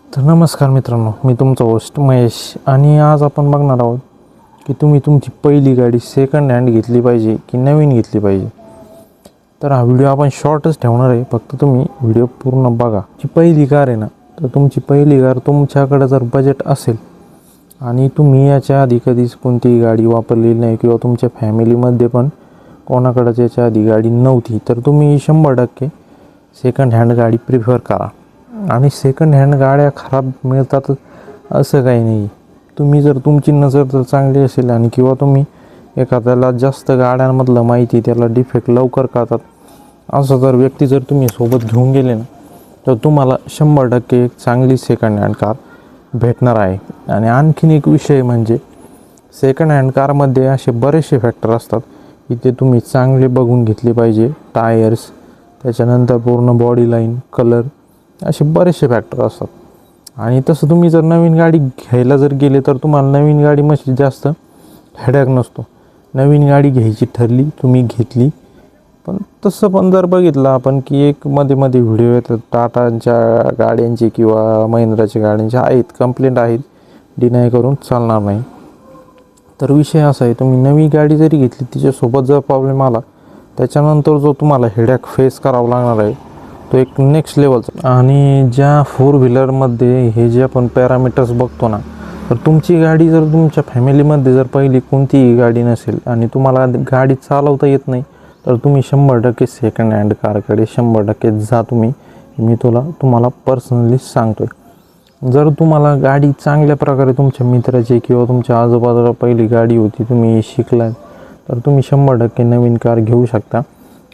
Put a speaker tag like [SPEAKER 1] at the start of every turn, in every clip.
[SPEAKER 1] तर नमस्कार मित्रांनो, मी तुमचा होस्ट महेश आणि आज आपण बघणार आहोत की तुम्ही तुमची पहिली गाडी सेकंड हँड घेतली पाहिजे की नवीन घेतली पाहिजे. तर हा व्हिडिओ आपण शॉर्टच ठेवणार आहे, फक्त तुम्ही व्हिडिओ पूर्ण बघा. जी पहिली कार आहे ना, तर तुमची पहिली कार तुमच्याकडे जर बजेट असेल आणि तुम्ही याच्या आधी कधीच कोणतीही गाडी वापरलेली नाही किंवा तुमच्या फॅमिलीमध्ये पण कोणाकडेच याच्या आधी गाडी नव्हती, तर तुम्ही 100% सेकंड हँड गाडी प्रिफर करा. आणि सेकंड हँड गाड्या खराब मिळतात असं काही नाही. तुम्ही जर तुमची नजर जर चांगली असेल आणि किंवा तुम्ही एखाद्याला जास्त गाड्यांमधलं माहिती, त्याला डिफेक्ट लवकर कळतात असं जर व्यक्ती जर तुम्ही सोबत घेऊन गेले ना, तर तुम्हाला 100% एक चांगली सेकंड हँड कार भेटणार आहे. आणि आणखीन एक विषय म्हणजे सेकंड हँड कारमध्ये असे बरेचसे फॅक्टर असतात की ते तुम्ही चांगले बघून घेतले पाहिजे. टायर्स, त्याच्यानंतर पूर्ण बॉडी लाईन, कलर, असे बरेचसे फॅक्टर असतात. आणि तसं तुम्ही जर नवीन गाडी घ्यायला जर गेले तर तुम्हाला नवीन गाडीमध्ये जास्त हेडॅक नसतो. नवीन गाडी घ्यायची ठरली, तुम्ही घेतली. पण तसं पण जर बघितलं आपण की एक मध्ये मध्ये व्हिडिओ येतात टाटांच्या गाड्यांचे किंवा महिंद्राच्या गाड्यांचे आहेत, कंप्लेंट आहेत, डिनाय करून चालणार नाही. तर विषय असा आहे, तुम्ही नवी गाडी जरी घेतली, तिच्यासोबत जर प्रॉब्लेम आला, त्याच्यानंतर जो तुम्हाला हेडॅक फेस करावा लागणार आहे तो एक नेक्स्ट लेवलचा. आणि ज्या 4 व्हीलरमध्ये हे जे आपण पॅरामीटर्स बघतो ना, तर तुमची गाडी जर तुमच्या फॅमिलीमध्ये जर पहिली कोणतीही गाडी नसेल आणि तुम्हाला गाडी चालवता येत नाही, तर तुम्ही 100% सेकंड हँड कारकडे 100% जा तुम्ही. मी तुम्हाला पर्सनली सांगतो आहे. जर तुम्हाला गाडी चांगल्या प्रकारे तुमच्या मित्राची किंवा तुमच्या आजूबाजूला पहिली गाडी होती, तुम्ही शिकलात, तर तुम्ही 100% नवीन कार घेऊ शकता.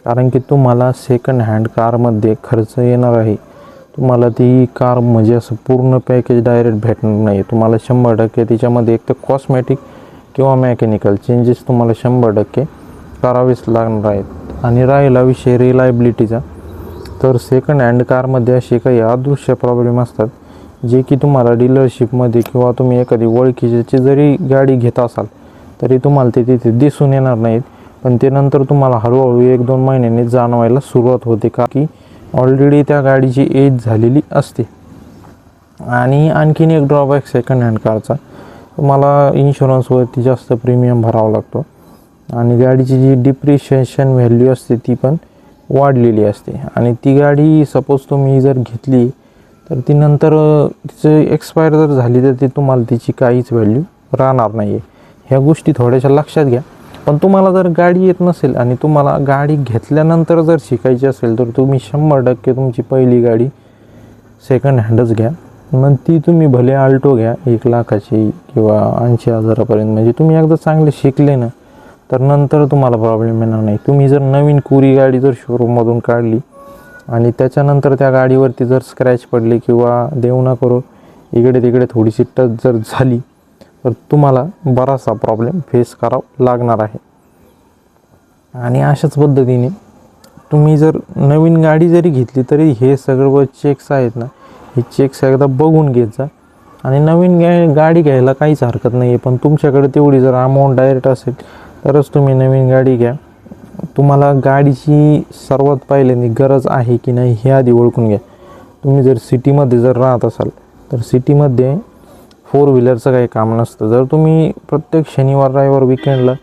[SPEAKER 1] कारण की तुम्हाला सेकंड हँड कारमध्ये खर्च येणार आहे. तुम्हाला ती कार म्हणजे असं पूर्ण पॅकेज डायरेक्ट भेटणार नाही. तुम्हाला 100% तिच्यामध्ये एक तर कॉस्मॅटिक किंवा मेकॅनिकल चेंजेस तुम्हाला 100% करावेच लागणार आहेत. आणि राहिला विषय रिलायबिलिटीचा, तर सेकंड हँड कारमध्ये असे काही अदृश्य प्रॉब्लेम असतात जे की तुम्हाला डीलरशिपमध्ये किंवा तुम्ही एखादी ओळखीची जरी गाडी घेत असाल तरी तुम्हाला ते तिथे दिसून येणार नाहीत. पण ते नंतर तुम्हाला हळूहळू 1-2 महिन्यांनी जाणवायला सुरुवात होते, का की ऑलरेडी त्या गाडीची एज झालेली असते. आणि आणखीन एक ड्रॉबॅक सेकंड हँड कारचा, तुम्हाला इन्शुरन्सवरती जास्त प्रीमियम भरावा लागतो आणि गाडीची जी डिप्रिशिएशन व्हॅल्यू असते ती पण वाढलेली असते. आणि ती गाडी सपोज तुम्ही जर घेतली तर ती नंतर तिचं एक्सपायर जर झाली तर ती तुम्हाला तिची काहीच व्हॅल्यू राहणार नाही आहे. ह्या गोष्टी थोड्याशा लक्षात घ्या. पण तुम्हाला जर गाडी येत नसेल आणि तुम्हाला गाडी घेतल्यानंतर जर शिकायची असेल तर तुम्ही 100% तुमची पहिली गाडी सेकंड हँडच घ्या. मग ती तुम्ही भले आल्टो घ्या 1 लाखाची किंवा 80,000पर्यंत. म्हणजे तुम्ही एकदा चांगले शिकले ना, तर नंतर तुम्हाला प्रॉब्लेम येणार नाही. तुम्ही जर नवीन कोरी गाडी जर शोरूममधून काढली आणि त्याच्यानंतर त्या गाडीवरती जर स्क्रॅच पडले किंवा देव ना करो इकडे तिकडे थोडीशी टच जर झाली, तर तुम्हाला बराचसा प्रॉब्लेम फेस करावा लागणार आहे. आणि अशाच पद्धतीने तुम्ही जर नवीन गाडी जरी घेतली तरी हे सगळं चेक्स आहेत ना, हे चेक्स एकदा बघून घेत जा. आणि नवीन गाडी घ्यायला काहीच हरकत नाही आहे, पण तुमच्याकडे तेवढी जर अमाऊंट डायरेक्ट असेल तरच तुम्ही नवीन गाडी घ्या. तुम्हाला गाडीची सर्वात पहिल्यांदा गरज आहे की नाही हे आधी ओळखून घ्या. तुम्ही जर सिटीमध्ये जर राहत असाल तर सिटीमध्ये 4 व्हीलरचं काही काम नसतं. जर तुम्ही प्रत्येक शनिवार रविवार विकेंडला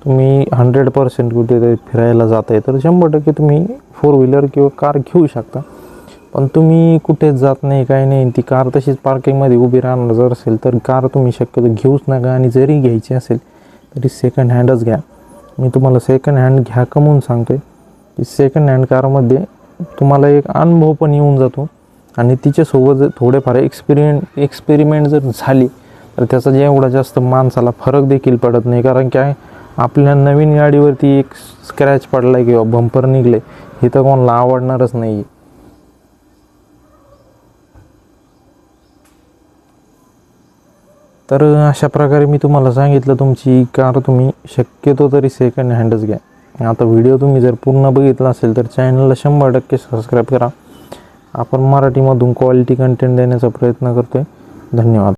[SPEAKER 1] तुम्ही 100% कुठेतरी फिरायला जात आहे तर 100% तुम्ही 4 व्हीलर किंवा कार घेऊ शकता. पण तुम्ही कुठेच जात नाही, काही नाही, ती कार तशीच पार्किंगमध्ये उभी राहणार जर असेल तर कार तुम्ही शक्यतो घेऊच नका. आणि जरी घ्यायची असेल तरी सेकंड हँडच घ्या. मी तुम्हाला सेकंड हँड घ्या का म्हणून सांगतो आहे की सेकंड हँड कारमध्ये तुम्हाला एक अनुभव पण येऊन जातो आणि तिच्यासोबत जर थोडेफार एक्सपेरिमेंट जर झाली तर त्याचा एवढा जास्त माणसाला फरक देखील पडत नाही. कारण काय, आपल्या नवीन गाडीवरती एक स्क्रॅच पडला आहे किंवा बंपर निघले हे तर कोणाला आवडणारच नाही. तर अशा प्रकारे मी तुम्हाला सांगितलं, तुमची कार तुम्ही शक्यतो तरी सेकंड हँडच घ्या. आता व्हिडिओ तुम्ही जर पूर्ण बघितला असेल तर चॅनलला 100% सबस्क्राईब करा. आपण मराठीमधून क्वालिटी कंटेंट देण्याचा प्रयत्न करतो आहे. धन्यवाद.